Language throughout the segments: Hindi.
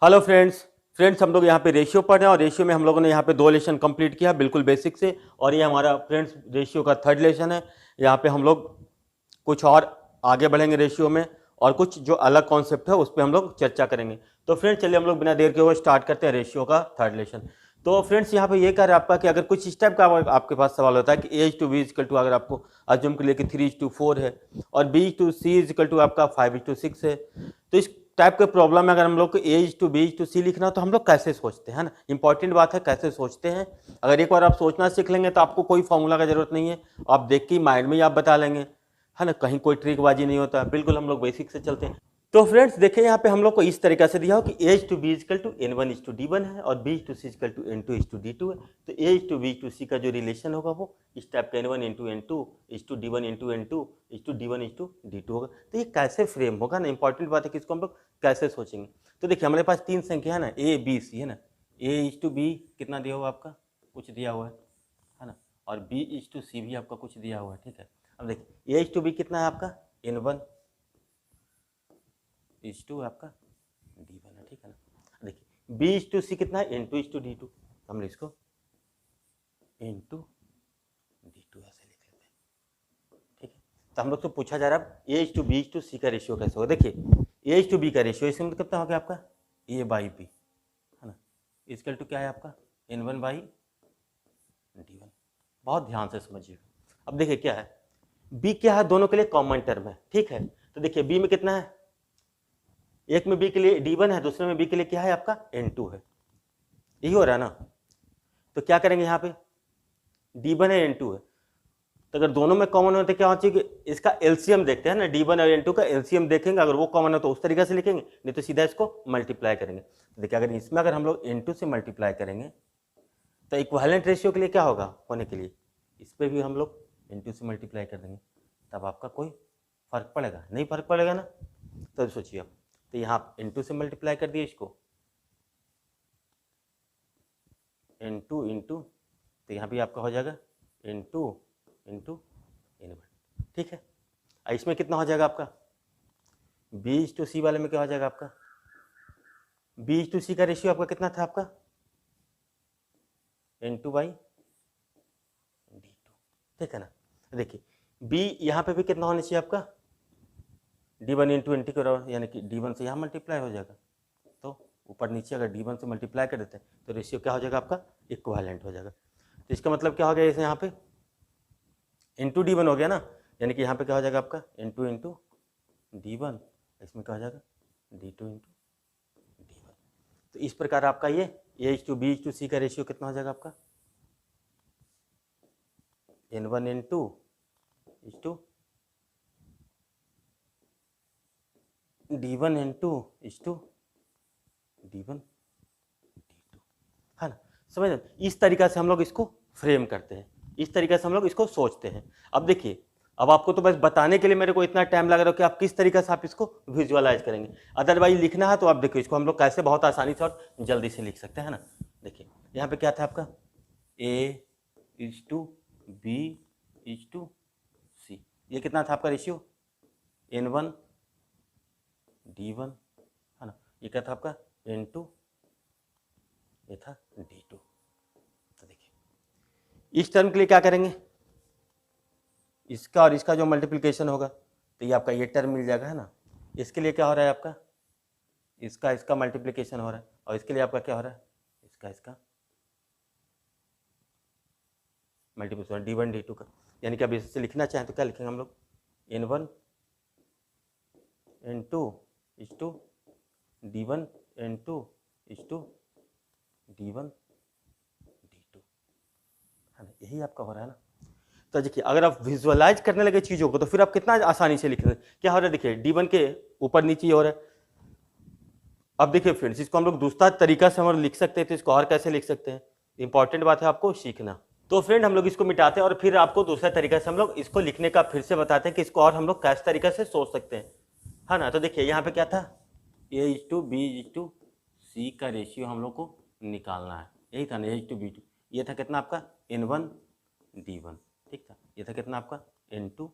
हेलो फ्रेंड्स हम लोग यहाँ पे रेशियो पढ़ रहे हैं और रेशियो में हम लोगों ने यहाँ पे 2 लेसन कंप्लीट किया बिल्कुल बेसिक से। और ये हमारा फ्रेंड्स रेशियो का 3rd लेसन है। यहाँ पे हम लोग कुछ और आगे बढ़ेंगे रेशियो में और कुछ जो अलग कॉन्सेप्ट है उस पर हम लोग चर्चा करेंगे। तो फ्रेंड्स चलिए हम लोग बिना देर के हुए स्टार्ट करते हैं रेशियो का 3rd लेसन। तो फ्रेंड्स यहाँ पे ये कह रहा है आपका कि अगर कुछ इस टाइप का आपके पास सवाल होता है कि A to B equal to, अगर आपको अज्यूम के लिए कि 3:4 है और B to C equal to आपका 5:6 है, तो इस टाइप के प्रॉब्लम में अगर हम लोग को ए टू बी टू सी लिखना हो तो हम लोग कैसे सोचते हैं ना, इंपॉर्टेंट बात है कैसे सोचते हैं। अगर एक बार आप सोचना सीख लेंगे तो आपको कोई फॉर्मूला का जरूरत नहीं है, आप देख के माइंड में ही आप बता लेंगे, है ना, कहीं कोई ट्रिकबाजी नहीं होता, बिल्कुल हम लोग बेसिक से चलते हैं। तो फ्रेंड्स देखिए यहाँ पे हम लोग को इस तरीके से दिया हो कि A to B equal to n1:d1 है और b to C equal to n2:d2 है। तो A to B to C का जो रिलेशन होगा वो इस टाइप का n1:n2:d1:n2:d1:d2 होगा। तो ये कैसे फ्रेम होगा ना, इंपॉर्टेंट बात है कि इसको हम लोग कैसे सोचेंगे। तो देखिए हमारे पास 3 संख्या है ना, ए बी सी है ना। ए टू बी कितना दिया हुआ आपका, कुछ दिया हुआ है ना, और बी टू सी भी आपका कुछ दिया हुआ है, ठीक है। अब देखिए ए टू बी कितना है आपका n1 इज टू आपका d1 है, ठीक है ना। देखिए b इज टू सी कितना है n2:d2, हम इसको n2:d2 ऐसे लिख लेते हैं, ठीक है। तो हम लोग तो पूछा जा रहा है a is to b is to C का रेशियो कैसे होगा। देखिए a इज टू b का रेशियो इसमें कितना हो गया आपका a/b, है ना, इसकल टू क्या है आपका n1/d1। बहुत ध्यान से समझिए। अब देखिए क्या है, b क्या है, दोनों के लिए कॉमन टर्म है, ठीक है। तो देखिए b में कितना है, एक में b के लिए d1 है, दूसरे में b के लिए क्या है आपका n2 है, यही हो रहा है ना। तो क्या करेंगे यहाँ पे d1 है n2 है, तो अगर दोनों में कॉमन हो तो क्या होना चाहिए कि इसका एलसीएम देखते हैं ना, d1 और n2 का एलसीएम देखेंगे, अगर वो कॉमन हो तो उस तरीके से लिखेंगे, नहीं तो सीधा इसको मल्टीप्लाई करेंगे। तो देखिए अगर इसमें अगर हम लोग n2 से मल्टीप्लाई करेंगे तो इक्विवेलेंट रेशियो के लिए क्या होगा होने के लिए, इस पर भी हम लोग n2 से मल्टीप्लाई कर देंगे, तब आपका कोई फर्क पड़ेगा नहीं, फर्क पड़ेगा ना। तो सोचिए आप, तो यहाँ n2 से मल्टीप्लाई कर दिए इसको n2 इंटू, तो यहाँ भी आपका हो जाएगा n2 इंटू n1, ठीक है। इसमें कितना हो जाएगा आपका b टू सी वाले में क्या हो जाएगा आपका b टू सी का रेशियो आपका कितना था आपका n2/d2, ठीक है ना। देखिए b यहाँ पे भी कितना होना चाहिए आपका d1 इंटू n2 के बराबर, यानी कि d1 से यहाँ मल्टीप्लाई हो जाएगा, तो ऊपर नीचे अगर d1 से मल्टीप्लाई कर देते हैं तो रेशियो क्या हो जाएगा आपका इक्विवेलेंट हो जाएगा। तो इसका मतलब क्या हो गया, इसे यहाँ पे इंटू d1 हो गया ना, यानी कि यहाँ पे क्या हो जाएगा आपका n2 इंटू d1, इसमें क्या हो जाएगा d2 इंटू d1। तो इस प्रकार आपका ये a to b to c का रेशियो कितना हो जाएगा आपका n1 n2 is to d1 n2 is to d1 d2, है ना। समझ, इस तरीका से हम लोग इसको फ्रेम करते हैं, इस तरीके से हम लोग इसको सोचते हैं। अब देखिए, अब आपको तो बस बताने के लिए मेरे को इतना टाइम लग रहा है कि आप किस तरीके से आप इसको विजुअलाइज करेंगे। अदरवाइज लिखना है तो आप देखिए इसको हम लोग कैसे बहुत आसानी से और जल्दी से लिख सकते हैं ना। देखिए यहाँ पे क्या था आपका a is to b is to c, ये कितना था आपका रेशियो n1 d1, है ना, ये क्या था आपका n2, ये था d2। तो देखिए इस टर्म के लिए क्या करेंगे, इसका और इसका जो मल्टीप्लिकेशन होगा तो ये आपका ये टर्म मिल जाएगा, है ना। इसके लिए क्या हो रहा है आपका इसका मल्टीप्लिकेशन हो रहा है, और इसके लिए आपका क्या हो रहा है इसका मल्टीप्लिकेशन d1 d2 का। यानी कि अब इससे लिखना चाहें तो क्या लिखेंगे हम लोग n1 n2 is to d1 n2 is to d1 d2, है ना, यही आपका हो रहा है ना। तो देखिए अगर आप विजुअलाइज करने लगे चीज़ों को तो फिर आप कितना आसानी से लिख रहे हैं। क्या हो रहा है देखिए d1 के ऊपर नीचे हो रहा है। अब देखिए फ्रेंड्स इसको हम लोग दूसरा तरीका से हम लिख सकते हैं, तो इसको और कैसे लिख सकते हैं, इंपॉर्टेंट बात है आपको सीखना। तो फ्रेंड हम लोग इसको मिटाते हैं और फिर आपको दूसरा तरीका से हम लोग इसको लिखने का फिर से बताते हैं कि इसको और हम लोग कैसे तरीके से सोच सकते हैं, है ना। तो देखिए यहाँ पे क्या था a is to b is to c का रेशियो हम लोग को निकालना है, यही था ना a is to b to, ये था कितना आपका n1 d1, ठीक था, ये था कितना आपका n2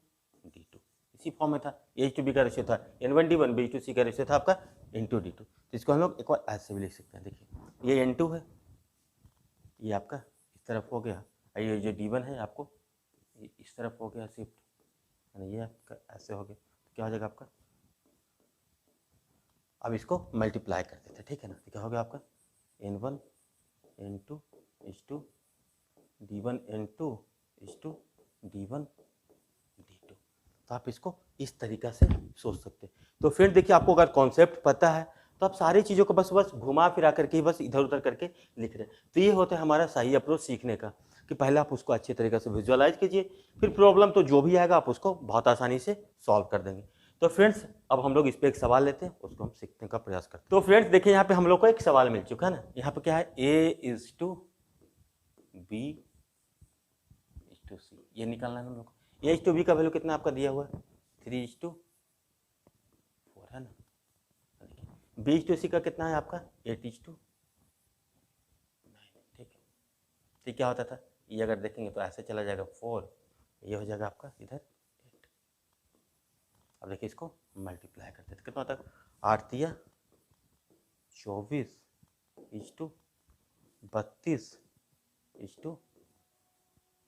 d2, इसी फॉर्म में था। a इज टू b का रेशियो था n1 d1, b is to c का रेशियो था आपका इंटू डी टू। तो इसको हम लोग एक बार ऐसे भी लिख सकते हैं, देखिए ये N2 है, ये आपका इस तरफ हो गया, ये जो D1 है आपको ये इस तरफ हो गया शिफ्ट, यानी ये आपका ऐसे हो गया, तो क्या हो जाएगा आपका, अब इसको मल्टीप्लाई कर देते हैं, ठीक है ना। तो क्या हो गया आपका N1 N2 इस टू D1 N2 इस टू D1 D2। तो आप इसको इस तरीक़ा से सोच सकते हैं। तो फिर देखिए आपको अगर कॉन्सेप्ट पता है तो आप सारी चीज़ों को बस घुमा फिरा करके बस इधर उधर करके लिख रहे हैं। तो ये होता है हमारा सही अप्रोच सीखने का, कि पहले आप उसको अच्छे तरीके से विजुअलाइज कीजिए, फिर प्रॉब्लम तो जो भी आएगा आप उसको बहुत आसानी से सॉल्व कर देंगे। तो फ्रेंड्स अब हम लोग इस पर एक सवाल लेते हैं, उसको हम सीखने का प्रयास करते हैं। तो फ्रेंड्स देखिए यहाँ पे हम लोग को एक सवाल मिल चुका है ना, यहाँ पे क्या है A/B/C, ये निकालना है हम लोग को। A/B का वैल्यू कितना आपका दिया हुआ है 3:4 है ना। B/C का कितना है आपका 8:9, ठीक है। तो क्या होता था, ये अगर देखेंगे तो ऐसे चला जाएगा 4, ये हो जाएगा आपका इधर 8। अब देखिए इसको मल्टीप्लाई करते थे, कितना होता है 8 × 24 = 32 =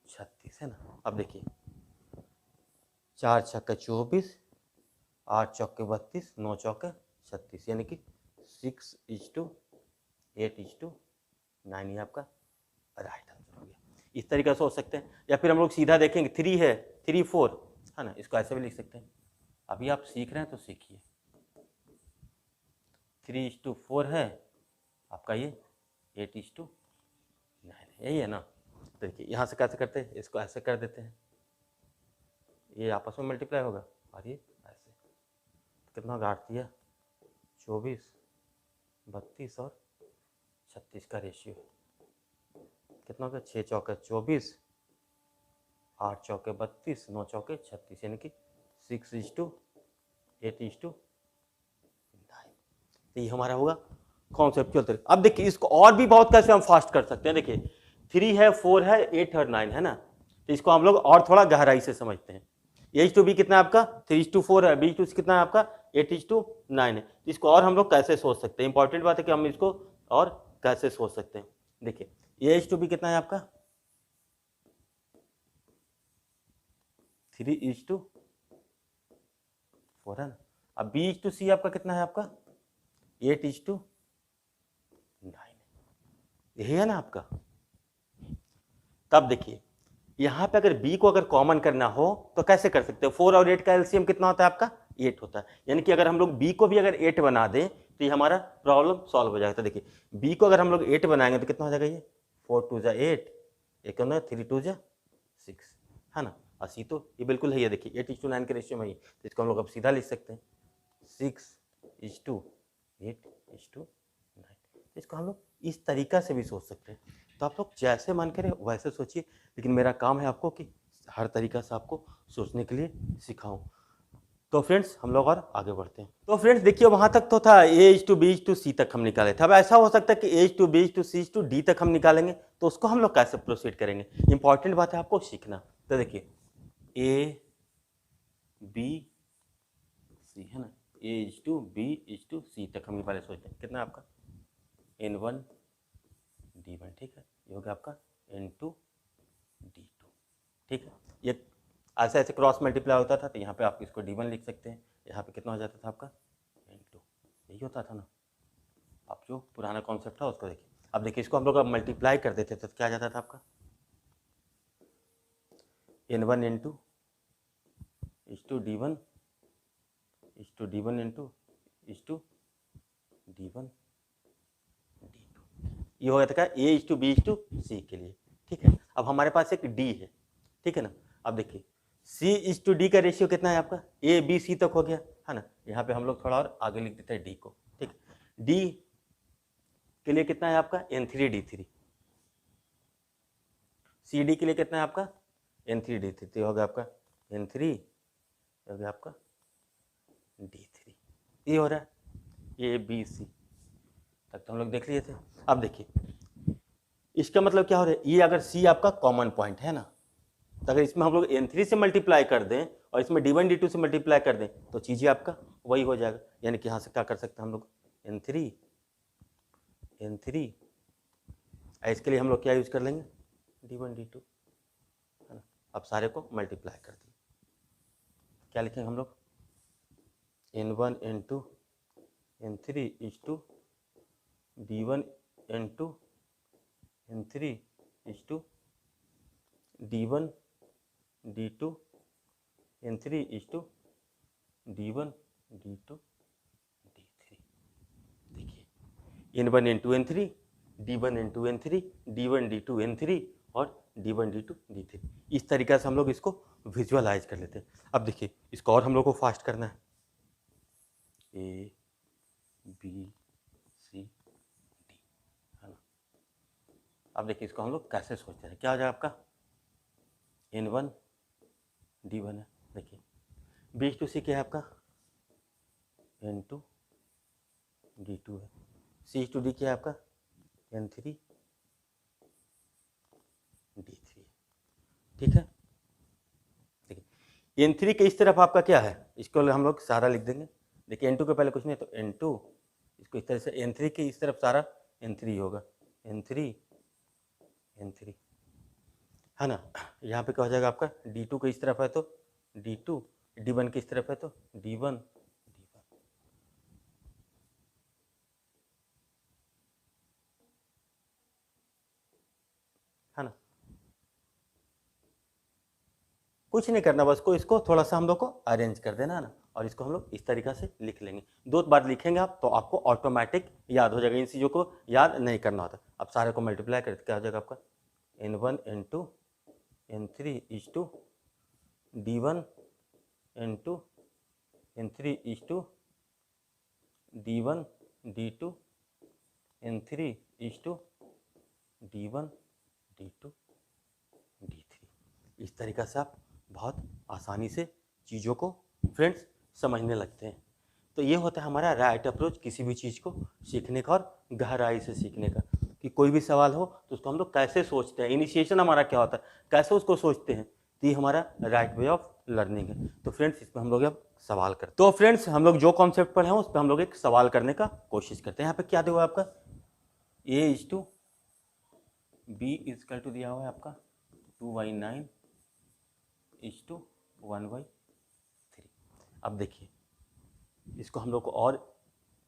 36 है ना। अब देखिए 4 छक्के 24, 8 चौके 32, 9 चौके 36, यानी कि 6:8:9 ये आपका राइट आंसर हो गया। इस तरीके से सोच सकते हैं, या फिर हम लोग सीधा देखेंगे 3 है 3 4 है ना, इसको ऐसे भी लिख सकते हैं। अभी आप सीख रहे हैं तो सीखिए, 3:4 है आपका, ये 8:9 यही है ना। तो देखिए यहाँ से कैसे करते हैं, इसको ऐसे कर देते हैं, ये आपस में मल्टीप्लाई होगा और ये ऐसे, कितना होगा 8 × 24 32 और 36 का रेशियो है, कितना होगा 6 चौके 24, 8 चौके 32, 9 चौके 36, यानी कि 6:8:9। तो ये हमारा होगा कॉन्सेप्चुअल तरीका। अब देखिए इसको और भी बहुत कैसे हम फास्ट कर सकते हैं। देखिए 3 है 4 है 8 और 9 है ना, तो इसको हम लोग और थोड़ा गहराई से समझते हैं। A/B कितना है आपका 3:4 है, B/C कितना है आपका 8:9 है। इसको और हम लोग कैसे सोच सकते हैं, इंपॉर्टेंट बात है कि हम इसको और कैसे सोच सकते हैं। देखिए A/B कितना है आपका 3:4 है ना। अब B/C आपका कितना है आपका 8:9, यही है ना आपका। तब देखिए यहाँ पे अगर B को अगर कॉमन करना हो तो कैसे कर सकते हो, 4 और 8 का एलसीएम कितना होता है आपका 8 होता है, यानी कि अगर हम लोग B को भी अगर 8 बना दें तो ये हमारा प्रॉब्लम सॉल्व हो जाएगा। तो देखिए B को अगर हम लोग 8 बनाएंगे तो कितना हो जाएगा, ये 4 2 × 8, एक 3 2 × 6 है ना। और C तो ये बिल्कुल है, ये देखिए 8:9 के रेशियो में ही, तो इसको हम लोग अब सीधा लिख सकते हैं 6:8:9। इसको हम लोग इस तरीका से भी सोच सकते हैं। तो आप लोग जैसे मन करे वैसे सोचिए, लेकिन मेरा काम है आपको कि हर तरीका से आपको सोचने के लिए सिखाऊं। तो फ्रेंड्स हम लोग और आगे बढ़ते हैं। तो फ्रेंड्स देखिए वहाँ तक तो था A/B/C तक हम निकाले थे। अब ऐसा हो सकता है कि A/B/C/D तक हम निकालेंगे, तो उसको हम लोग कैसे प्रोसीड करेंगे, इंपॉर्टेंट बात है आपको सीखना। तो देखिए A/B/C है ना, A/B/C तक हम पहले सोचते हैं, कितना आपका N1 D1, ठीक है, ये हो गया आपका N2 D2, ठीक है। ये ऐसे ऐसे क्रॉस मल्टीप्लाई होता था, तो यहाँ पे आप इसको D1 लिख सकते हैं, यहाँ पे कितना हो जाता था आपका N2, यही होता था ना। आप जो पुराना कॉन्सेप्ट था उसको देखिए। अब देखिए इसको हम लोग अब मल्टीप्लाई कर देते थे तो क्या आ जाता था आपका N1 N2 D1 D1 N2 D1 D2, ये हो जाता है A/B/C के लिए, ठीक है। अब हमारे पास एक D है, ठीक है ना। अब देखिए C/D का रेशियो कितना है आपका A/B/C तक हो गया है ना। यहाँ पे हम लोग थोड़ा और आगे लिख देते हैं D को, ठीक है। D के लिए कितना है आपका N3D3, CD के लिए कितना है आपका N3D3, तो हो गया आपका N3, हो गया आपका D3, ये हो रहा है A/B/C तक तो हम लोग देख लिए थे। अब देखिए इसका मतलब क्या हो रहा है, ये अगर C आपका कॉमन पॉइंट है ना, तो अगर इसमें हम लोग N3 से मल्टीप्लाई कर दें और इसमें D1 D2 से मल्टीप्लाई कर दें तो चीज़ें आपका वही हो जाएगा, यानी कि यहाँ से क्या कर सकते हैं हम लोग, N3 इसके लिए हम लोग क्या यूज कर लेंगे, D1 D2, है ना। अब सारे को मल्टीप्लाई कर दिए, क्या लिखेंगे हम लोग, N1 N2 N3 is to D1 N2 N3 is to D1 D2 N3 is to D1 D2 D3। देखिए N1 N2 N3 D1 N2 N3 D1 D2 N3 और D1 D2 D3, इस तरीके से हम लोग इसको विजुअलाइज कर लेते हैं। अब देखिए इसको और हम लोग को फास्ट करना है, A B C D, है ना। अब देखिए इसको हम लोग कैसे सोचते हैं, क्या हो जाएगा आपका, N1 D1 है, देखिए B to C क्या है आपका, N2 D2 है, C to D क्या है आपका, N3 D3, ठीक है। देखिए N3 के इस तरफ आपका क्या है, इसको हम लोग सारा लिख देंगे। देखिए N2 के पहले कुछ नहीं है, तो N2 इसको इस तरह से, N3 के इस तरफ सारा N3 होगा, N3 है ना। यहाँ पे क्या हो जाएगा आपका, D2 के इस तरफ है तो D2, D1 के इस तरफ है तो D1 है ना। कुछ नहीं करना, बस को इसको थोड़ा सा हम लोग को अरेंज कर देना है ना, और इसको हम लोग इस तरीके से लिख लेंगे। 2 बार लिखेंगे आप तो आपको ऑटोमेटिक याद हो जाएगा, इन चीज़ों को याद नहीं करना होता। अब सारे को मल्टीप्लाई करते क्या हो जाएगा आपका, N1 N2 N3 is to D1 N2 N3 is to D1 D2 N3 is to D1 D2 D3। इस तरीक़े से आप बहुत आसानी से चीज़ों को फ्रेंड्स समझने लगते हैं। तो ये होता है हमारा राइट अप्रोच किसी भी चीज़ को सीखने का और गहराई से सीखने का, कि कोई भी सवाल हो तो उसको हम लोग कैसे सोचते हैं, इनिशिएशन हमारा क्या होता है, कैसे उसको सोचते हैं, तो ये हमारा राइट वे ऑफ लर्निंग है। तो फ्रेंड्स इसमें हम लोग अब सवाल करते हैं। तो फ्रेंड्स हम लोग जो कॉन्सेप्ट पढ़े हैं उस पर हम लोग एक सवाल करने का कोशिश करते हैं। यहाँ पे क्या दिया हुआ है आपका, A is to B equal to दिया हुआ है आपका 2/9 इज टू 1/3। अब देखिए इसको हम लोग को और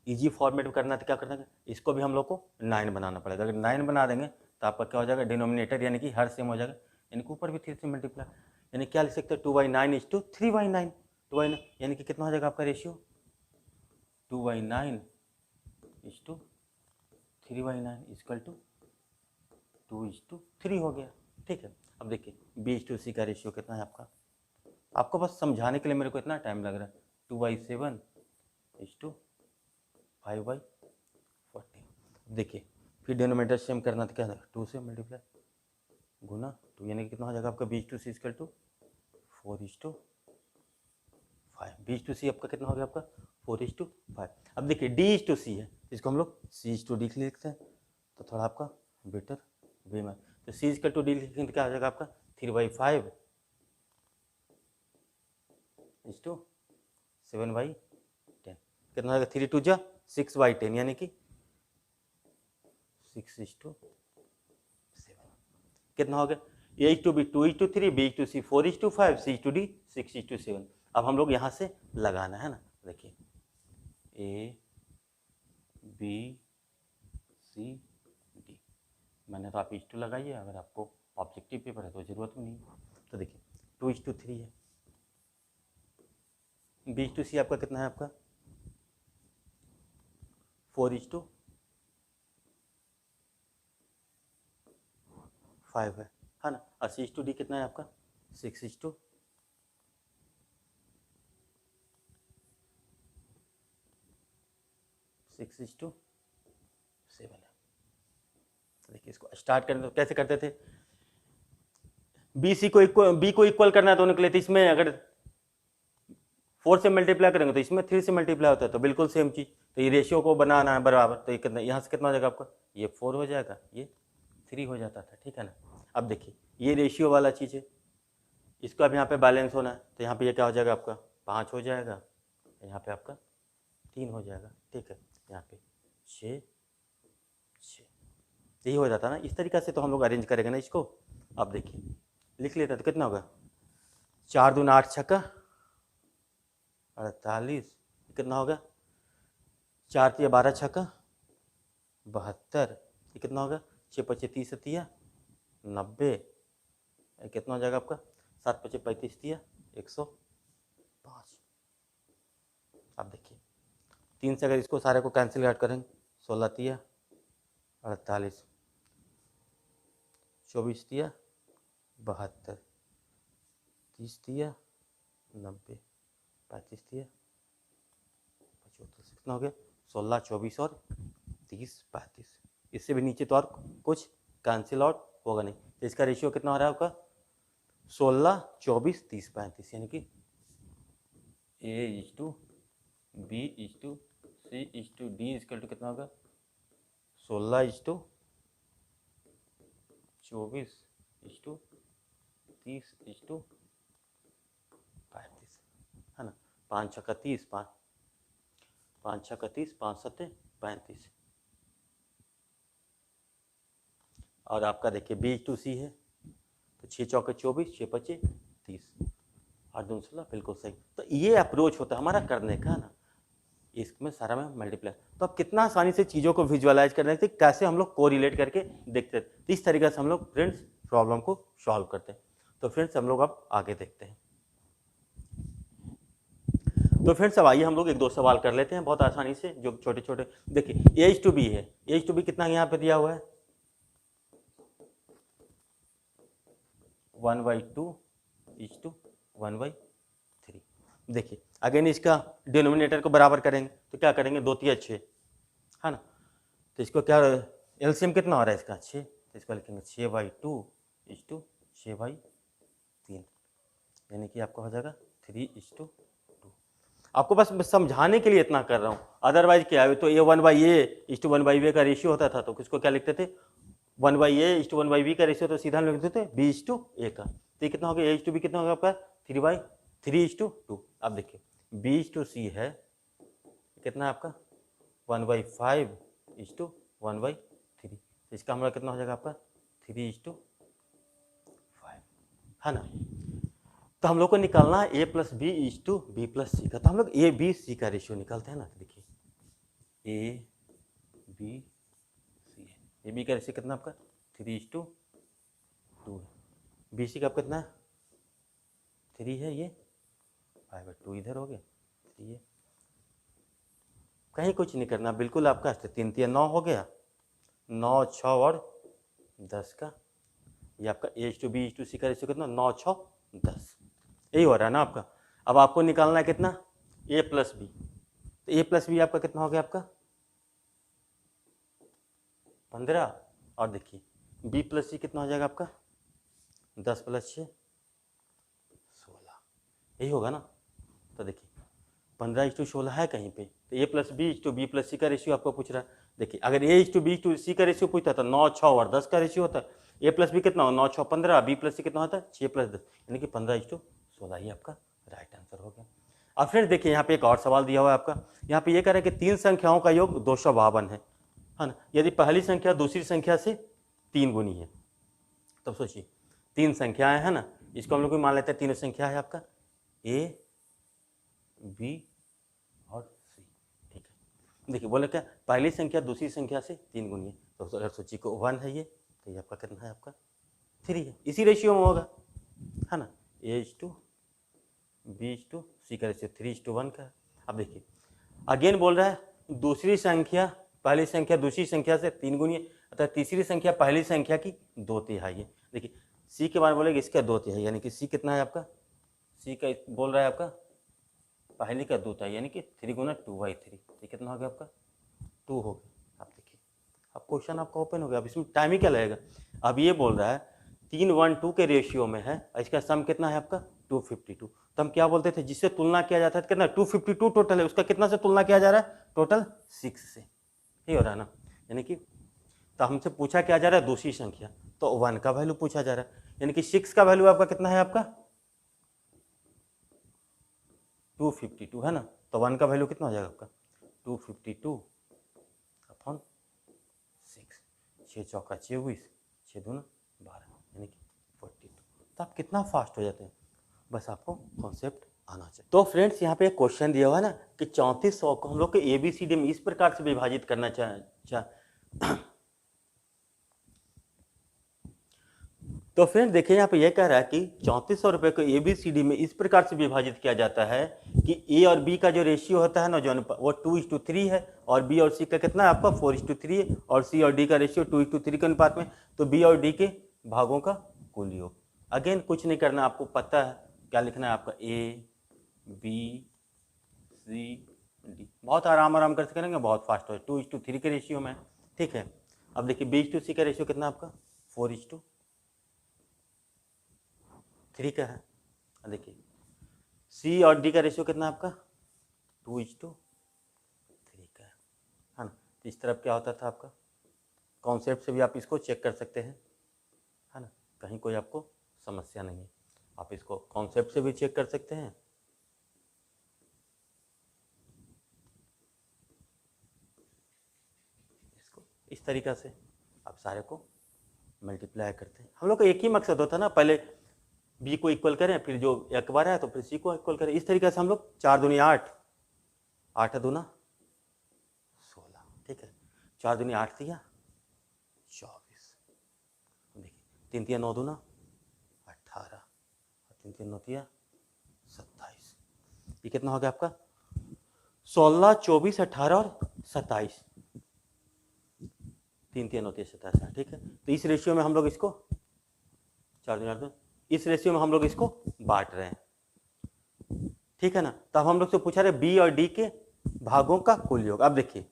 इजी फॉर्मेट में करना है तो क्या करना है, इसको भी हम लोग को 9 बनाना पड़ेगा। अगर 9 बना देंगे तो आपका क्या हो जाएगा, डिनोमिनेटर यानी कि हर सेम हो जाएगा, यानी कि ऊपर भी 3 से मल्टीप्लाई, यानी क्या लिख सकते हैं 2/9 इज टू 3/9, 2/9 यानी कि कितना हो जाएगा आपका ratio, 2/9 is to 3/9 equal to 2:3 हो गया, ठीक है। अब देखिए B/C का रेशियो कितना है आपको बस समझाने के लिए मेरे को इतना टाइम लग रहा है, 2/7 इज टू 5/40। देखिए फिर डिनोमिनेटर सेम करना तो क्या है, 2 से मल्टीप्लाई गुना 2, यानी कि कितना हो जाएगा आपका B/C इजकल टू 4:5। B/C आपका कितना हो गया आपका 4:5। अब देखिए D/C है, इसको हम लोग C/D लिखते हैं तो थोड़ा आपका बेटर वे में, तो C इजकल टू D लिखेंगे तो क्या हो जाएगा आपका 3/5 इज टू 7/10, कितना हो जाएगा 3 2 6/10, यानी कि 6:7, कितना हो गया, A/B 2:3 B/C 4:5 C/D 6:7। अब हम लोग यहाँ से लगाना है ना, देखिए A B C D, मैंने तो आप इज टू लगाइए, अगर आपको ऑब्जेक्टिव पेपर है तो ज़रूरत नहीं। तो देखिए 2:3 है, B/C आपका कितना है आपका 4:5 है ना, और C/D कितना है आपका 6:7 है। तो देखिए इसको स्टार्ट करने तो कैसे करते थे, B को इक्वल करना है दोनों के लिए, तो इसमें अगर 4 से मल्टीप्लाई करेंगे तो इसमें 3 से मल्टीप्लाई होता है, तो बिल्कुल सेम चीज़। तो ये रेशियो को बनाना है बराबर, तो ये कितना, यहाँ से कितना हो जाएगा आपका, ये 4 हो जाएगा, ये 3 हो जाता था, ठीक है ना। अब देखिए ये रेशियो वाला चीज़ है, इसको अब यहाँ पे बैलेंस होना है, तो यहाँ पे ये क्या हो जाएगा आपका 5 हो जाएगा, यहाँ पे आपका 3 हो जाएगा, ठीक है। यहाँ पे 6 6 यही हो जाता ना। इस तरीक़ा से तो हम लोग अरेंज करेंगे ना इसको। अब देखिए लिख लेते तो कितना होगा, 4 दूना 8 छक्का 48, कितना होगा, 4 तिया 12 छक्का 72, ये कितना होगा, 6 पचे 30 तिया 90, कितना हो जाएगा आपका, 7 पचे 35 तिया 105। अब देखिए 3 से अगर इसको सारे को कैंसिल आउट करेंगे, 16 तिया 48, 24 तिया 72, 30 तिया 90, 35 तिया 75, कितना हो गया, 16, 24 और 30, 35। इससे भी नीचे तो और कुछ कैंसिल आउट होगा नहीं, तो इसका रेशियो कितना हो रहा है आपका, 16, 24, 30, 35, यानी कि A/B/C/D इक्वल टू कितना होगा, 16/24/30/35, है ना। 5 छक्का 30, 5 छक्का 30, 5 सत्ते 35। और आपका देखिए B/C है तो 6 चौके 24, 6 पचे 30, 8 दूनी 16, बिल्कुल सही। तो ये अप्रोच होता है हमारा करने का ना, इसमें सारा में मल्टीप्लाई। तो अब कितना आसानी से चीज़ों को विजुअलाइज करने से कैसे हम लोग कोरिलेट करके देखते हैं, तो इस तरीके से हम लोग फ्रेंड्स प्रॉब्लम को सॉल्व करते हैं। तो फ्रेंड्स हम लोग अब आगे देखते हैं। तो फ्रेंड्स अब आइए हम लोग 1-2 सवाल कर लेते हैं बहुत आसानी से, जो छोटे छोटे। देखिए A/B है, A/B कितना यहाँ पे दिया हुआ है, 1/2:1/3। देखिए अगेन इसका डिनोमिनेटर को बराबर करेंगे तो क्या करेंगे, 2 तिया 6, है ना। तो इसको क्या एलसीएम कितना हो रहा है इसका, 6, तो इसको लिखेंगे 6/2:6/3, यानी कि आपका हो जाएगा 3:2। आपको बस समझाने के लिए इतना कर रहा हूँ, अदरवाइज क्या है, तो A1/A/1/B का रेशियो होता था तो किसको क्या लिखते थे, 1/A/1/B का रेशियो तो सीधा लिखते थे B/A का। तो ये कितना हो गया, A/B कितना होगा आपका 3/3:2। अब देखिए B/C है कितना है आपका 1/5:1/3, इसका हमारा कितना हो जाएगा आपका 3:5, है ना। तो हम लोग को निकालना है A+B/B+C का, तो हम लोग A/B/C का रेशियो निकालते हैं ना। देखिए A/B/C है, A/B का रेशियो कितना आपका 3:2 है, B/C का कितना है 3 है, ये 5/2 इधर हो गया 3 है, कहीं कुछ नहीं करना, बिल्कुल आपका 3 तिया 9 हो गया, 9, 6 और 10 का, ये आपका A/B/C का रेशियो कितना 9, 6, 10, यही हो रहा है ना आपका। अब आपको निकालना है कितना A+B, तो A+B आपका कितना हो गया आपका 15, और देखिए B+C कितना हो जाएगा आपका 10 + 6 16, यही होगा ना। तो देखिए 15:16 है कहीं पे, तो A+B/B+C का रेशियो आपको पूछ रहा है। देखिए अगर A/B/C का रेशियो पूछता तो 9, 6 और 10 का रेशियो होता है, A+B कितना हो 9, 6, 15, B+C कितना होता है 6 + 10, यानी कि 15:16 ही आपका राइट आंसर हो गया। अब फिर देखिए यहाँ पे एक और सवाल दिया हुआ है आपका, यहाँ पे ये कह रहा है कि 3 संख्याओं का योग 252 है ना। यदि पहली संख्या दूसरी संख्या से 3 गुनी है, तब सोचिए 3 संख्याएं है ना, इसको हम लोग मान लेते हैं तीनों संख्या है आपका A, B और C, ठीक है। देखिए बोले क्या, पहली संख्या दूसरी संख्या से 3 गुनी है, तो अगर सोचिए को 1 है ये, तो ये आपका कितना है आपका 3 है, इसी रेशियो में होगा, है ना। A/B/C का रेशियो 3:1 का है। अब देखिए अगेन बोल रहा है दूसरी संख्या पहली संख्या दूसरी संख्या से 3 गुनी है, अतः तीसरी संख्या पहली संख्या की 2/3 है। देखिए C के बारे में बोलेगा इसका 2/3, यानी कि C कितना है आपका, C का बोल रहा है आपका पहली का 2/3, यानी कि 3 गुना 2/3, ये कितना हो गया आपका 2 हो गया। अब देखिए अब क्वेश्चन आपका ओपन हो गया, अब इसमें टाइम ही क्या लगेगा। अब ये बोल रहा है 3, 1, 2 के रेशियो में है, इसका सम कितना है आपका 252, तो हम क्या बोलते थे जिससे तुलना किया जाता है कितना 252 टोटल है, उसका कितना से तुलना किया जा रहा है टोटल 6 से, ये हो रहा है ना। यानी कि तो हमसे पूछा क्या जा रहा है दूसरी संख्या, तो 1 का वैल्यू पूछा जा रहा है, यानी कि 6 का वैल्यू आपका कितना है आपका 252, है ना। तो 1 का वैल्यू कितना हो जाएगा आपका 252 अपॉन 6, 6 चौका 24, 6 दूना 12 यानी कि 42। तो आप कितना फास्ट हो जाते हैं, बस आपको कॉन्सेप्ट आना चाहिए। तो फ्रेंड्स यहाँ पे एक क्वेश्चन दिया हुआ है ना कि 3400 को हम लोग के ABCD में इस प्रकार से विभाजित करना तो फ्रेंड्स देखिए यहाँ पे ये कह रहा है कि 3400 रुपये को ABCD में इस प्रकार से विभाजित किया जाता है कि A और B का जो रेशियो होता है ना जो वो 2:3 है, और B और C का कितना है आपका 4:3 है, और C और D का रेशियो 2:3 के अनुपात में, तो B और D के भागों का कुल योग। अगेन कुछ नहीं करना, आपको पता है क्या लिखना है आपका A B C D। बहुत आराम करके करेंगे, बहुत फास्ट हो, 2:3 के रेशियो में, ठीक है। अब देखिए B/C का रेशियो कितना आपका 4:3 का है। देखिए C और D का रेशियो कितना आपका 2:3 का है ना। इस तरफ क्या होता था आपका, कॉन्सेप्ट से भी आप इसको चेक कर सकते हैं, है ना, कहीं कोई आपको समस्या नहीं है, आप इसको कॉन्सेप्ट से भी चेक कर सकते हैं। इसको इस तरीक़ा से आप सारे को मल्टीप्लाई करते हैं। हम लोग का एक ही मकसद होता है ना, पहले B को इक्वल करें, फिर जो एक बार है तो फिर C को इक्वल करें। इस तरीके से हम लोग 4 दूनी 8, 8 दूना 16, ठीक है, 4 दूनी 8 दिया 24, देखिए 3 तिया 9 दूना 18, 3 तिया 9 दिया 27। ये कितना हो गया आपका 16, 24, 18 और 27, 3 तिया 9 तिया 27, ठीक है। तो इस रेशियो में हम लोग इसको 4 दूनी 8, इस रेशियो में हम लोग इसको बांट रहे हैं, ठीक है ना। तब हम लोग से पूछा रहे B और D के भागों का कुल योग। अब देखिए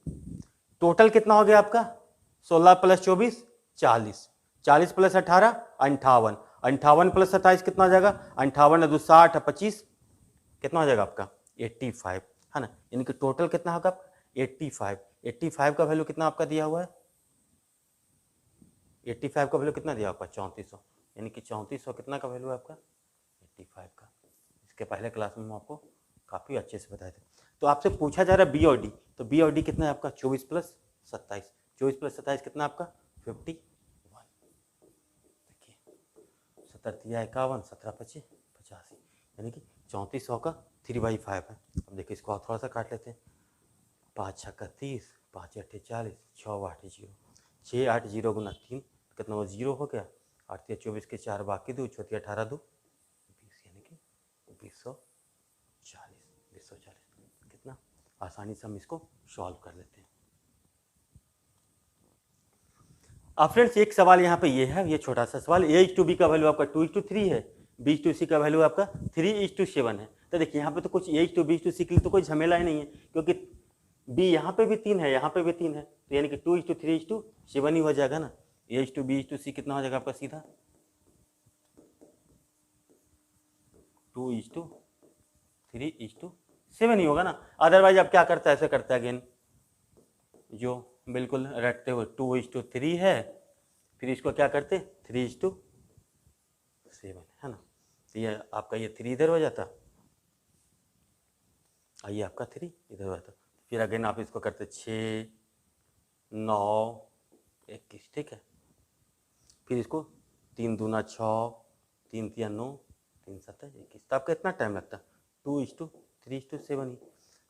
टोटल कितना हो गया आपका 16 + 24 40, 40 + 18 58, 58 + 27 कितना हो जाएगा 58 × 2 60, 25 कितना हो जाएगा आपका 85, है ना। यानी कि टोटल कितना होगा 85। 85 का वैल्यू कितना आपका दिया हुआ है, 85 का वैल्यू कितना दिया आपका 3400, यानी कि 3400 कितना का वैल्यू है आपका 85 का। इसके पहले क्लास में हम आपको काफ़ी अच्छे से बताए थे। तो आपसे पूछा जा रहा है B और D, तो B और D कितना है आपका 24 + 27, 24 + 27 कितना आपका 51। देखिए 70 तिया 51, 17 25 85, यानी कि 3400 का 3/5 है। अब देखिए इसको थोड़ा सा काट लेते हैं, 5 छक्का 30, 5 अट्ठे 40, 6 8 0, 6 8 0 गुना 3 कितना वो 0 हो गया, 8 तिया 24 के 4 बाकी 2, 6 तिया 18 2 20, यानी कि 240 कितना आसानी से हम इसको सॉल्व कर लेते हैं। अब फ्रेंड्स एक सवाल यहाँ पे ये है, ये छोटा सा सवाल, A/B का वैल्यू आपका 2:3 है, B/C का वैल्यू आपका 3:7 है। तो देखिए यहाँ पे तो कुछ A/B/C के लिए तो कोई झमेला ही नहीं है, क्योंकि B यहाँ पे भी 3 है, यहाँ पे भी 3 है, तो यानी कि 2:3:7 ही हो जाएगा ना। A/B/C कितना हो जाएगा आपका सीधा 2:3:7 ही होगा ना। अदरवाइज आप क्या करता है, ऐसे करता है अगेन, जो बिल्कुल रटते हुए 2:3 है, फिर इसको क्या करते 3:7 है ना। तो ये आपका ये 3 इधर हो जाता, ये आपका 3 इधर हो जाता, फिर अगेन आप इसको करते 6 9 21, ठीक है। फिर इसको 3 दूना 6, 3 तिया 9, 3 7 21, तो आपका इतना टाइम लगता है 2:3:7 ही।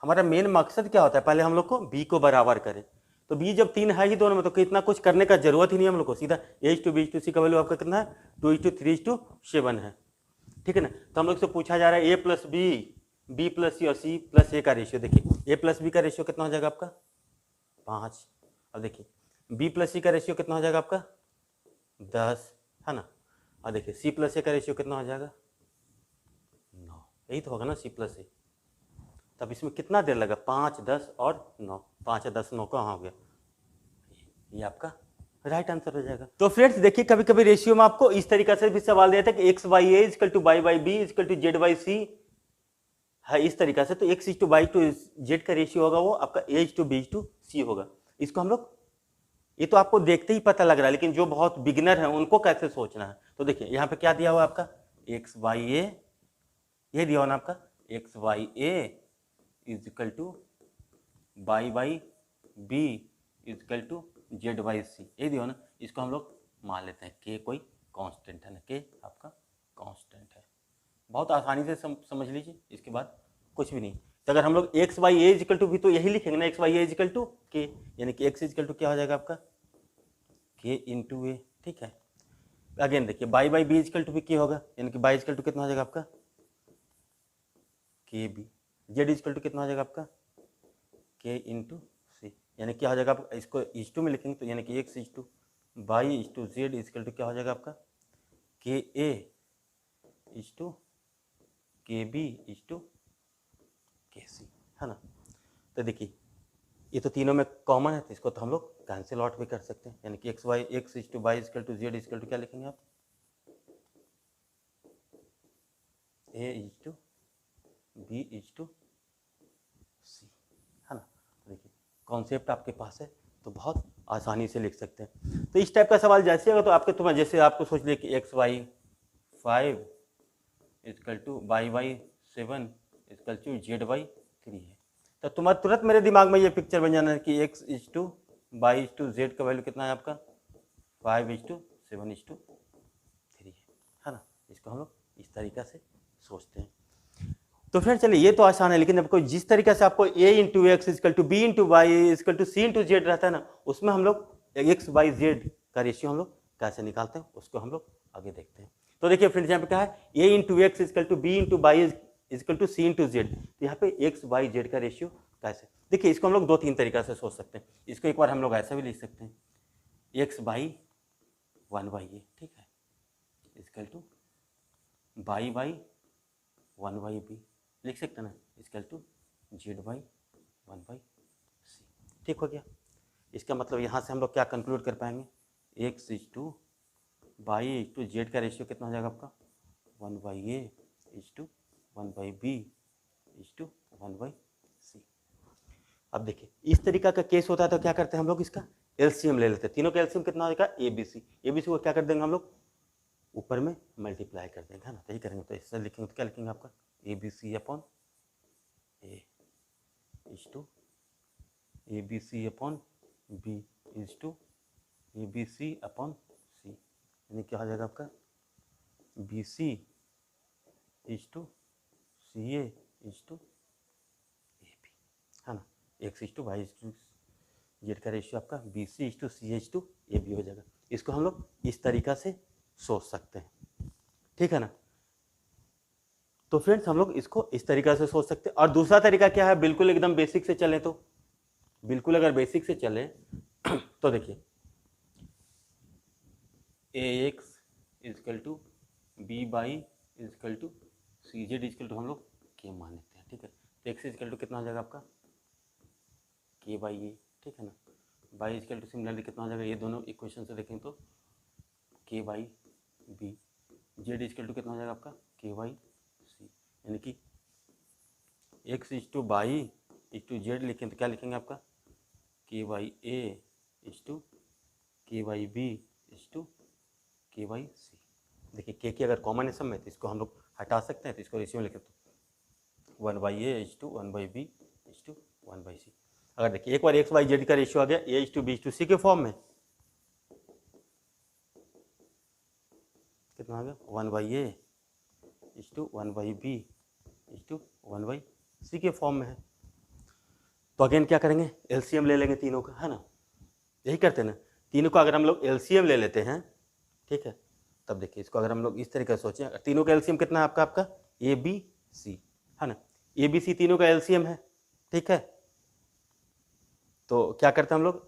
हमारा मेन मकसद क्या होता है, पहले हम लोग को B को बराबर करें, तो B जब 3 है ही दोनों में, तो कितना कुछ करने का जरूरत ही नहीं है हम लोग को, सीधा A/B/C का वैल्यू आपका कितना है 2:3:7 है, ठीक है ना। तो हम लोग से पूछा जा रहा है A + B, B + C और C + A का रेशियो। देखिए A + B का रेशियो कितना हो जाएगा आपका 5। अब देखिए B + C का रेशियो कितना हो जाएगा आपका 10, है ना। और देखिए C + A का रेशियो कितना हो जाएगा 9, यही तो होगा ना C + A। तब इसमें कितना देर लगा 5 10 और 9, 5 10 9 कहाँ हो गया, ये आपका राइट आंसर हो जाएगा। तो फ्रेंड्स देखिए कभी कभी रेशियो में आपको इस तरीके से भी सवाल दिया था कि x/a = y/b = z/c है, इस तरीका से। तो x/y/z का रेशियो होगा वो आपका A/B/C होगा। इसको हम लोग, ये तो आपको देखते ही पता लग रहा है, लेकिन जो बहुत बिगिनर है उनको कैसे सोचना है। तो देखिए यहाँ पे क्या दिया हुआ आपका x/a, ये दिया हुआ ना आपका x/a = Y by B equal to Z by C, ये दियो ना। इसको हम लोग मान लेते हैं के कोई कांस्टेंट है ना, के आपका कांस्टेंट है। बहुत आसानी से समझ लीजिए, इसके बाद कुछ भी नहीं। तो अगर हम लोग x by a equal to भी तो यही लिखेंगे ना, x by a equal to k, यानी कि एक्स इजकल टू क्या हो जाएगा आपका के इंटू ए, ठीक है। अगेन देखिए y by B equal to भी के होगा, यानी कि बाई इजकल टू कितना हो जाएगा आपका के बी, जेड इजकल टू कितना हो जाएगा आपका के इंटू सी, यानी क्या हो जाएगा आप इसको इज टू में लिखेंगे तो यानी कि x is to by is to Z equal to क्या हो जाएगा आपका k a is to k b is to k c, है ना। तो देखिए ये तो तीनों में कॉमन है, तो इसको तो हम लोग कैंसिल आउट भी कर सकते हैं, यानी कि x Y X is to Y equal to Z equal to क्या लिखेंगे आप A is to B is to C, है ना। देखिए कॉन्सेप्ट आपके पास है तो बहुत आसानी से लिख सकते हैं। तो इस टाइप का सवाल जैसे अगर तो आपके तुम्हें जैसे आपको सोच लिया कि x y 5 equal to by y 7 equal to z y 3 है, तो तुम्हारा तुरंत मेरे दिमाग में ये पिक्चर बन जाना है कि x is to by is to Z का वैल्यू कितना है आपका 5 इज टू 7 इज टू 3 है ना। इसको हम लोग इस तरीक़ा से सोचते हैं। तो फ्रेंड चलिए ये तो आसान है, लेकिन आपको जिस तरीके से आपको a into x equal to b into y equal to c into z रहता है ना, उसमें हम लोग एक्स वाई जेड का रेशियो हम लोग कैसे निकालते हैं उसको हम लोग आगे देखते हैं। तो देखिए फ्रेंड्स यहाँ पे क्या है a into x equal to b into y equal to c into z, तो यहाँ पे एक्स वाई जेड का रेशियो कैसे, देखिए इसको हम लोग 2-3 तरीका से सोच सकते हैं। इसको एक बार हम लोग ऐसा भी लिख सकते हैं एक्स बाई 1 बाई ए, ठीक है, equal to Y by 1 by B लिख सकते हैं ना, equal to Z by 1 by C, ठीक हो गया। इसका मतलब यहाँ से हम लोग क्या कंक्लूड कर पाएंगे X is to by is to Z का रेशियो कितना हो जाएगा आपका 1 by A is to 1 by B is to 1 by C. अब देखिए इस तरीका का केस होता है तो क्या करते हैं हम लोग इसका एलसीएम ले लेते हैं, तीनों का एलसीएम कितना हो जाएगा ए बी सी, को क्या कर देंगे हम लोग ऊपर में मल्टीप्लाई कर देंगे, है ना। तो यही करेंगे, तो इससे लिखेंगे तो क्या लिखेंगे आपका A B C upon A is to A B C upon B is to A B C upon C, यानी क्या हो जाएगा आपका B C is to C A is to A B, है ना। X is to Y is to Z का रेशियो आपका B C is to C A to A B हो जाएगा। इसको हम लोग इस तरीका से सोच सकते हैं, ठीक है ना। तो फ्रेंड्स हम लोग इसको इस तरीका से सोच सकते हैं। और दूसरा तरीका क्या है, बिल्कुल एकदम बेसिक से चले, तो बिल्कुल अगर बेसिक से चले तो देखिए A X equal to B Y equal to C Z equal to हम लोग के मान लेते हैं, ठीक है। तो एक्स इजकल टू कितना हो जाएगा आपका के बाई ए, ठीक है ना। बाई इजकल टू सिमिलरली कितना हो जाएगा, ये दोनों इक्वेशन से देखें तो k by b, z equal to कितना हो जाएगा आपका के बाई सी, यानी कि x is to by is to z लिखें तो क्या लिखेंगे आपका k by A is to k by B is to k by c. देखिए के की अगर कॉमन है सब में तो इसको हम लोग हटा सकते हैं, तो इसको रेशियो लिखे तो 1 by A is to 1 by B is to 1 by C. अगर देखिए एक बार एक्स बाई जेड का रेशियो आ गया A is to B is to C के फॉर्म में, कितना आ गया 1 by A is to 1 by B is to 1 by C के फॉर्म में है। तो अगेन क्या करेंगे एलसीएम ले लेंगे तीनों का, है ना। यही करते हैं ना, तीनों का अगर हम लोग एलसीएम ले लेते हैं, ठीक है। तब देखिए इसको अगर हम लोग इस तरीके से सोचें, तीनों का एलसीएम कितना है आपका ए बी सी, है ना। ए बी सी तीनों का एलसीएम है, ठीक है। तो क्या करते हैं हम लोग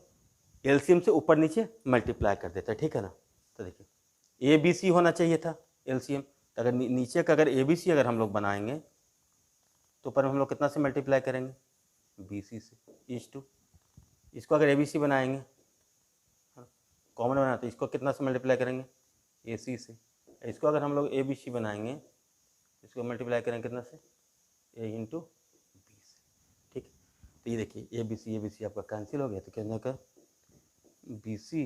एलसीएम से ऊपर नीचे मल्टीप्लाई कर देते हैं, ठीक है ना। तो देखिए ए बी सी होना चाहिए था एलसीएम, तो अगर नीचे का अगर ए बी सी अगर हम लोग बनाएंगे तो ऊपर हम लोग कितना से मल्टीप्लाई करेंगे बी सी से इज टू, इसको अगर ए बी सी बनाएंगे कॉमन बना तो इसको कितना से मल्टीप्लाई करेंगे ए सी से, इसको अगर हम लोग ए बी सी बनाएंगे इसको मल्टीप्लाई करेंगे कितना से ए इंटू बी से, ठीक है। तो ये देखिए ए बी सी आपका कैंसिल हो गया, तो कहने का b C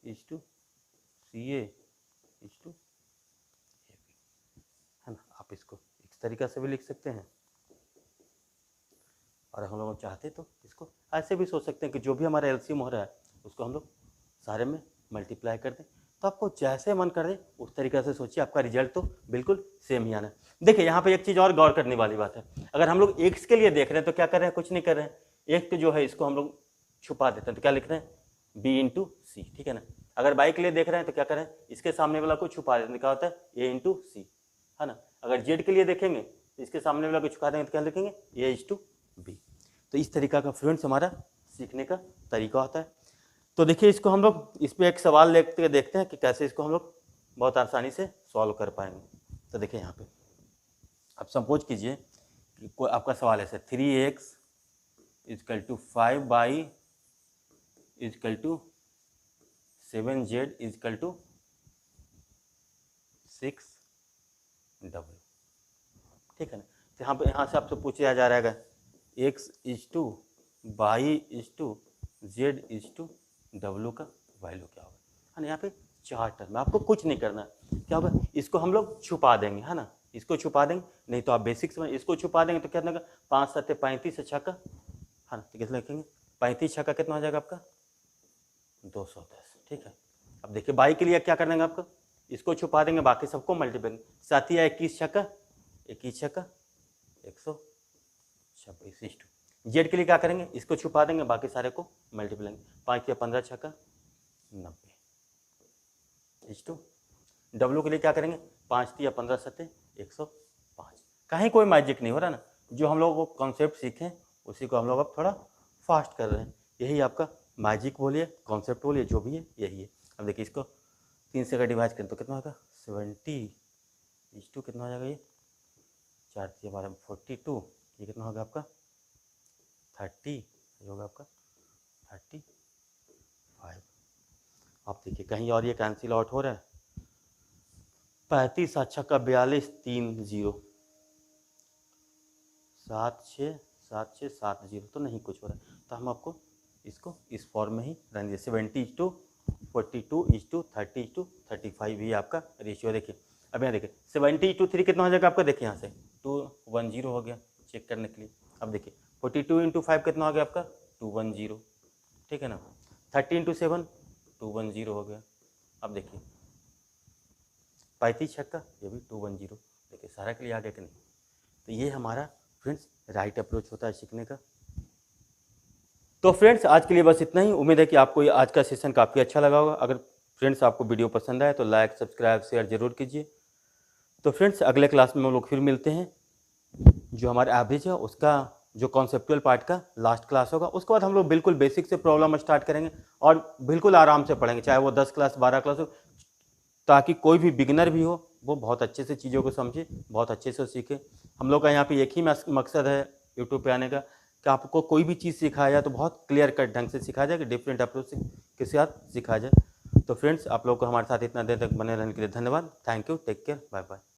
is to C A is to A B, है ना। आप इसको इस तरीका से भी लिख सकते हैं। और हम लोग चाहते तो इसको ऐसे भी सोच सकते हैं कि जो भी हमारा एलसीएम हो रहा है उसको हम लोग सारे में मल्टीप्लाई कर दें। तो आपको जैसे मन कर दे उस तरीके से सोचिए, आपका रिजल्ट तो बिल्कुल सेम ही आना है। देखिए यहाँ पे एक चीज़ और गौर करने वाली बात है, अगर हम लोग एक्स के लिए देख रहे हैं तो क्या कर रहे हैं, कुछ नहीं कर रहे हैं, एक तो जो है इसको हम लोग छुपा देते हैं, तो क्या लिख रहे हैं बी इंटू सी, ठीक है ना। अगर वाई के लिए देख रहे हैं तो क्या करें, इसके सामने वाला को छुपा देते हैं, क्या होता है ए इंटू सी, है ना। अगर जेड के लिए देखेंगे तो इसके सामने वाला को छुपा देंगे तो क्या लिखेंगे ए इज टू बी। तो इस तरीका का फ्रेंड्स हमारा सीखने का तरीका होता है। तो देखिए इसको हम लोग इस पर एक सवाल लेके देखते हैं कि कैसे इसको हम लोग बहुत आसानी से सॉल्व कर पाएंगे। तो देखिए यहाँ पे अब सपोज कीजिए कि कोई आपका सवाल है 3x equal to 5y equal to 7z equal to 6w, ठीक है ना। तो यहाँ से आपसे पूछा जा रहा है x is to y is to z is to w का वैल्यू क्या होगा, है ना। यहाँ पे 4 टर्म, आपको कुछ नहीं करना है, क्या होगा इसको हम लोग छुपा देंगे, है ना, इसको छुपा देंगे, नहीं तो आप बेसिक्स में इसको छुपा देंगे तो क्या होगा 5 7 35 छक्का, है ना। तो कितना लिखेंगे 35 छक्का कितना हो जाएगा आपका 210, ठीक है। अब देखिए बाई के लिए क्या कर देंगे आपको, इसको छुपा देंगे बाकी सबको मल्टीप्लाई, साथ ही 21 छक्का 21 छक्का 126 टू। जेड के लिए क्या करेंगे, इसको छुपा देंगे बाकी सारे को मल्टीप्लाई, 5 या 15 छक्का 90 इज टू। डब्ल्यू के लिए क्या करेंगे 5 या 15 सत्ते 105। कहीं कोई मैजिक नहीं हो रहा ना, जो हम लोग वो कॉन्सेप्ट सीखें उसी को हम लोग अब थोड़ा फास्ट कर रहे हैं, यही आपका मैजिक बोलिए कॉन्सेप्ट बोलिए जो भी है यही है। अब देखिए इसको 3 से अगर डिवाइड करें तो कितना होगा 70 इज टू कितना हो जाएगा ये 4 3 12 42, ये कितना होगा आपका 30, ये होगा आपका 35। आप देखिए कहीं और ये कैंसिल आउट हो रहा है, 35 अच्छा का 42 3 0 7 6 7 6 7 0, तो नहीं कुछ हो रहा है, तो हम आपको इसको इस फॉर्म में ही रहने दिए 70 is to 42 is to 30 is to 35, ये आपका रेशियो। देखिए अब यहाँ देखिए 70 इज टू 3 कितना हो जाएगा आपका, देखिए यहाँ से 210 हो गया चेक करने के लिए। अब देखिए 42 इंटू 5 कितना हो गया आपका 210, ठीक है ना। 30 इंटू 7 210 हो गया। अब देखिए 35 छक्का ये भी 210, देखिए सारा के लिए आ गया कि नहीं। तो ये हमारा फ्रेंड्स राइट अप्रोच होता है सीखने का। तो फ्रेंड्स आज के लिए बस इतना ही, उम्मीद है कि आपको ये आज का सेशन काफ़ी अच्छा लगा होगा। अगर फ्रेंड्स आपको वीडियो पसंद आए तो लाइक सब्सक्राइब शेयर जरूर कीजिए। तो फ्रेंड्स अगले क्लास में हम लोग फिर मिलते हैं, जो हमारा एवरेज है उसका जो कॉन्सेप्चुअल पार्ट का लास्ट क्लास होगा, उसके बाद हम लोग बिल्कुल बेसिक से प्रॉब्लम स्टार्ट करेंगे और बिल्कुल आराम से पढ़ेंगे, चाहे वो 10 क्लास 12 क्लास हो, ताकि कोई भी बिगिनर भी हो वो बहुत अच्छे से चीज़ों को समझे, बहुत अच्छे से सीखे। हम लोग का यहाँ पे एक ही मकसद है यूट्यूब पे आने का कि आपको कोई भी चीज़ सिखाया जाए तो बहुत क्लियर कट ढंग से सिखाया जाए, कि डिफरेंट अप्रोच के साथ सिखाया जाए। तो फ्रेंड्स आप लोग को हमारे साथ इतना देर तक बने रहने के लिए धन्यवाद। Thank you, take care, bye bye.